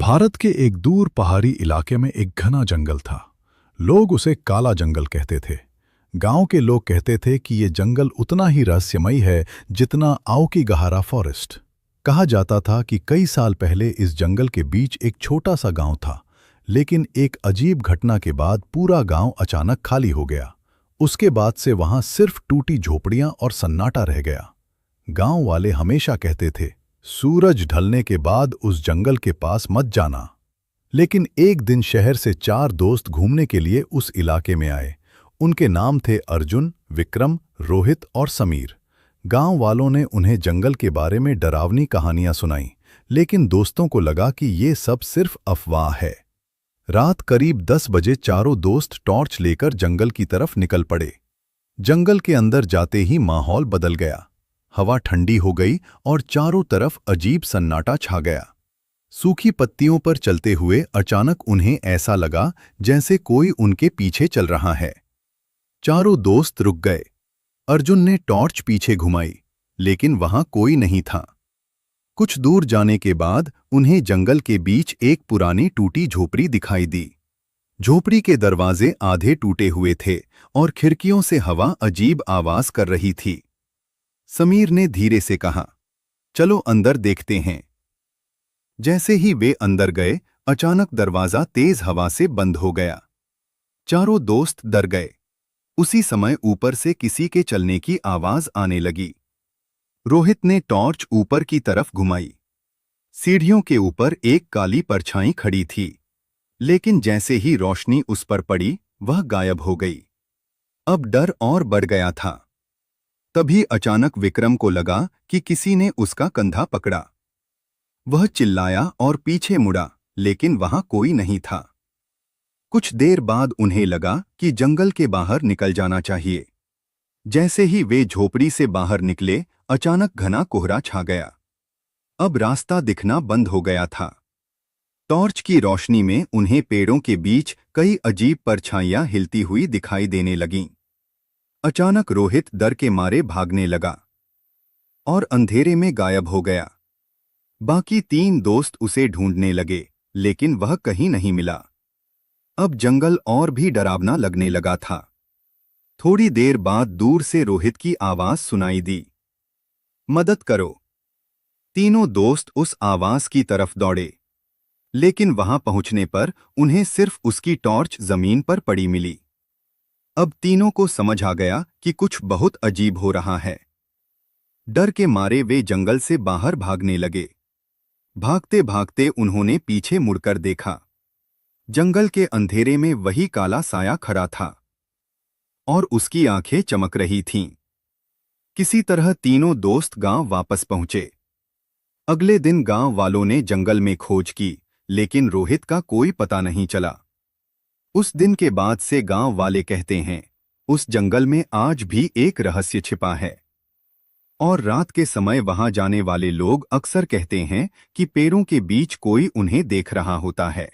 भारत के एक दूर पहाड़ी इलाके में एक घना जंगल था। लोग उसे काला जंगल कहते थे। गांव के लोग कहते थे कि ये जंगल उतना ही रहस्यमयी है जितना आओकीगहारा फॉरेस्ट। कहा जाता था कि कई साल पहले इस जंगल के बीच एक छोटा सा गांव था, लेकिन एक अजीब घटना के बाद पूरा गांव अचानक खाली हो गया। उसके बाद से वहां सिर्फ टूटी झोपड़ियां और सन्नाटा रह गया। गांव वाले हमेशा कहते थे, सूरज ढलने के बाद उस जंगल के पास मत जाना। लेकिन एक दिन शहर से 4 दोस्त घूमने के लिए उस इलाके में आए। उनके नाम थे अर्जुन, विक्रम, रोहित और समीर। गांव वालों ने उन्हें जंगल के बारे में डरावनी कहानियां सुनाईं, लेकिन दोस्तों को लगा कि ये सब सिर्फ अफवाह है। रात करीब 10 बजे चारों दोस्त टॉर्च लेकर जंगल की तरफ निकल पड़े। जंगल के अंदर जाते ही माहौल बदल गया। हवा ठंडी हो गई और चारों तरफ अजीब सन्नाटा छा गया। सूखी पत्तियों पर चलते हुए अचानक उन्हें ऐसा लगा जैसे कोई उनके पीछे चल रहा है। चारों दोस्त रुक गए। अर्जुन ने टॉर्च पीछे घुमाई, लेकिन वहां कोई नहीं था। कुछ दूर जाने के बाद उन्हें जंगल के बीच एक पुरानी टूटी झोपड़ी दिखाई दी। झोपड़ी के दरवाजे आधे टूटे हुए थे और खिड़कियों से हवा अजीब आवाज कर रही थी। समीर ने धीरे से कहा, चलो अंदर देखते हैं। जैसे ही वे अंदर गए, अचानक दरवाजा तेज हवा से बंद हो गया। चारों दोस्त डर गए। उसी समय ऊपर से किसी के चलने की आवाज आने लगी। रोहित ने टॉर्च ऊपर की तरफ घुमाई। सीढ़ियों के ऊपर एक काली परछाई खड़ी थी, लेकिन जैसे ही रोशनी उस पर पड़ी, वह गायब हो गई। अब डर और बढ़ गया था। तभी अचानक विक्रम को लगा कि किसी ने उसका कंधा पकड़ा। वह चिल्लाया और पीछे मुड़ा, लेकिन वहां कोई नहीं था। कुछ देर बाद उन्हें लगा कि जंगल के बाहर निकल जाना चाहिए। जैसे ही वे झोपड़ी से बाहर निकले, अचानक घना कोहरा छा गया। अब रास्ता दिखना बंद हो गया था। टॉर्च की रोशनी में उन्हें पेड़ों के बीच कई अजीब परछाइयां हिलती हुई दिखाई देने लगीं। अचानक रोहित डर के मारे भागने लगा और अंधेरे में गायब हो गया। बाकी 3 दोस्त उसे ढूंढने लगे, लेकिन वह कहीं नहीं मिला। अब जंगल और भी डरावना लगने लगा था। थोड़ी देर बाद दूर से रोहित की आवाज सुनाई दी, मदद करो। तीनों दोस्त उस आवाज की तरफ दौड़े, लेकिन वहां पहुंचने पर उन्हें सिर्फ उसकी टॉर्च जमीन पर पड़ी मिली। अब तीनों को समझ आ गया कि कुछ बहुत अजीब हो रहा है। डर के मारे वे जंगल से बाहर भागने लगे। भागते भागते उन्होंने पीछे मुड़कर देखा। जंगल के अंधेरे में वही काला साया खड़ा था और उसकी आंखें चमक रही थीं। किसी तरह तीनों दोस्त गांव वापस पहुंचे। अगले दिन गांव वालों ने जंगल में खोज की, लेकिन रोहित का कोई पता नहीं चला। उस दिन के बाद से गांव वाले कहते हैं, उस जंगल में आज भी एक रहस्य छिपा है। और रात के समय वहां जाने वाले लोग अक्सर कहते हैं कि पेड़ों के बीच कोई उन्हें देख रहा होता है।